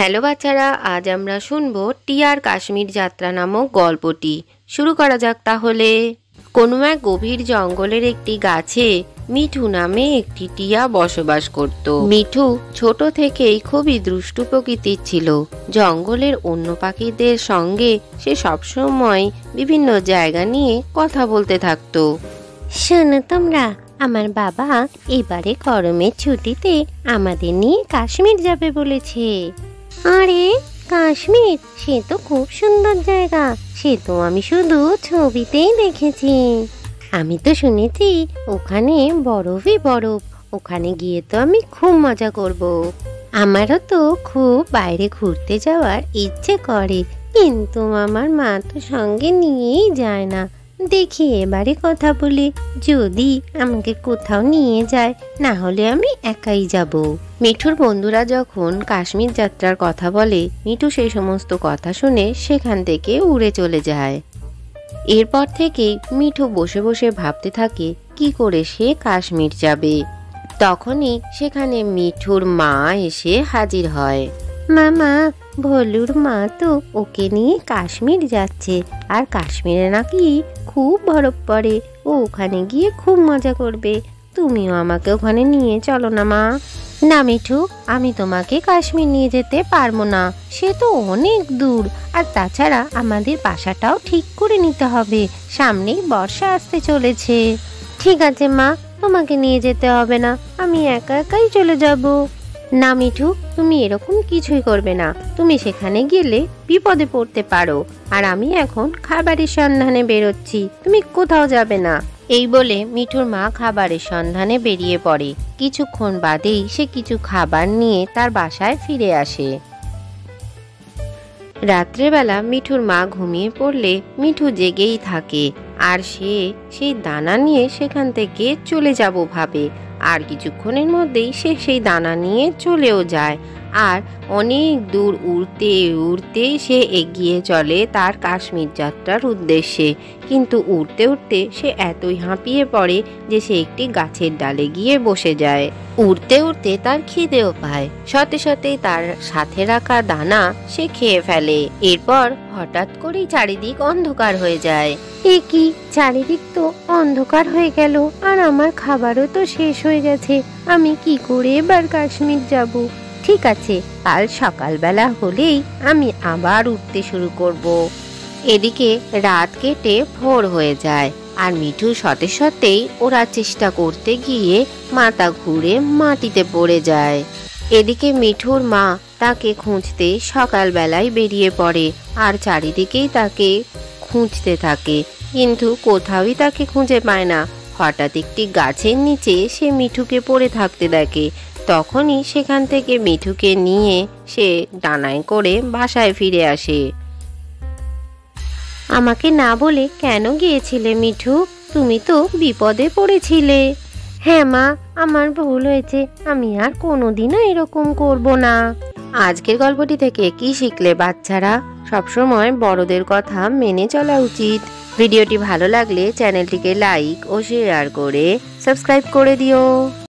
Hello বাচ্চারা, আজ আমরা শুনবো টিয়ার কাশ্মীর যাত্রা নামক গল্পটি। শুরু করা যাক তাহলে। কোনো এক গভীর জঙ্গলের একটি গাছে মিঠু নামে একটি টিয়া বসবাস করত। মিঠু ছোট থেকেই খুবই দুষ্টু প্রকৃতির ছিল। জঙ্গলের অন্য পাখিদের সঙ্গে সে সবসময় বিভিন্ন জায়গা নিয়ে কথা বলতে থাকতো। শোনো তোমরা, আমার বাবা এবারে গরমের ছুটিতে আমাদের নিয়ে কাশ্মীর যাবে বলেছে। আরে কাশ্মীর, সে তো খুব সুন্দর জায়গা, সে তো আমি শুধু ছবিতেই দেখেছি। আমি তো শুনেছি ওখানে বরফই বরফ, ওখানে গিয়ে তো আমি খুব মজা করব। আমারও তো খুব বাইরে ঘুরতে যাওয়ার ইচ্ছে করে, কিন্তু আমার মা তো সঙ্গে নিয়েই যায় না। দেখি এবারে কথা বলে যদি আমাকে কোথাও নিয়ে যায়, না হলে আমি একাই যাব। মিঠুর বন্ধুরা যখন কাশ্মীর যাত্রার কথা বলে, মিঠু সেই সমস্ত কথা শুনে সেখান থেকে উড়ে চলে যায়। এরপর থেকেই মিঠু বসে বসে ভাবতে থাকে কি করে সে কাশ্মীর যাবে। তখনই সেখানে মিঠুর মা এসে হাজির হয়। মামা, ভলুর মা তো ওকে নিয়ে কাশ্মীর যাচ্ছে, আর কাশ্মীরে নাকি খুব বরফ পড়ে, ও ওখানে গিয়ে খুব মজা করবে। তুমিও আমাকে ওখানে নিয়ে চলো না মা। না মিঠু, আমি তোমাকে কাশ্মীর নিয়ে যেতে পারবো না, সে তো অনেক দূর, আর তাছাড়া আমাদের বাসাটাও ঠিক করে নিতে হবে, সামনেই বর্ষা আসতে চলেছে। ঠিক আছে মা, তোমাকে নিয়ে যেতে হবে না, আমি একা একাই চলে যাব। না মিঠু, তুমি এরকম কিছুই করবে না, তুমি সেখানে গেলে বিপদে পড়তে পারো, আর আমি এখন খাবারের সন্ধানে বেরোচ্ছি, তুমি কোথাও যাবে না। এই বলে মিঠুর মা খাবারের সন্ধানে বেরিয়ে পড়ে। কিছুক্ষণ বাদেই সে কিছু খাবার নিয়ে তার বাসায় ফিরে আসে। রাত্রেবেলা মিঠুর মা ঘুমিয়ে পড়লে মিঠু জেগেই থাকে, আর সে সেই দানা নিয়ে সেখান থেকে চলে যাব ভাবে। আর কিছুক্ষণের মধ্যেই সে সেই দানা নিয়ে চলেও যায়, আর অনেক দূর উড়তে উড়তে সে এগিয়ে চলে তার কাশ্মীর যাত্রার উদ্দেশ্যে। কিন্তু উড়তে উড়তে সে এতই হাঁপিয়ে পড়ে যে সে একটি গাছের ডালে গিয়ে বসে যায়। উড়তে উড়তে তার খিদেও পায়, সাথে সাথেই তার সাথে রাখা দানা সে খেয়ে ফেলে। এরপর হঠাৎ করেই চারিদিক অন্ধকার হয়ে যায়। এ কি, চারিদিক তো অন্ধকার হয়ে গেল, আর আমার খাবারও তো শেষ হয়ে গেছে, আমি কি করে এবার কাশ্মীর যাব? ঠিক আছে, কাল সকালবেলা হলেই আমি আবার উঠতে শুরু করব। এদিকে রাত কেটে ভোর হয়ে যায়, আর মিঠু সাথে সাথেই ওরা চেষ্টা করতে গিয়ে মাথা ঘুরে মাটিতে পড়ে যায়। এদিকে মিঠুর মা তাকে খুঁজতে সকালবেলায় বেরিয়ে পড়ে, আর চারিদিকেই তাকে খুঁজতে থাকে, কিন্তু কোথাওই তাকে খুঁজে পায় না। হঠাৎ একটি গাছের নিচে সে মিঠুকে পড়ে থাকতে দেখে। তখনই সেখান থেকে মিঠুকে নিয়ে সে ডানায় করে বাসায় ফিরে আসে। আমাকে না বলে কেন গিয়েছিলে মিঠু? তুমি তো বিপদে পড়েছিলে। হ্যাঁ মা, আমার ভুল হয়েছে, আমি আর কোনোদিনও এরকম করব না। আজকের গল্পটি থেকে কি শিখলে বাচ্চারা? সবসময় বড়দের কথা মেনে চলা উচিত। ভিডিওটি ভালো লাগলে চ্যানেলটিকে লাইক ও শেয়ার করে সাবস্ক্রাইব করে দিও।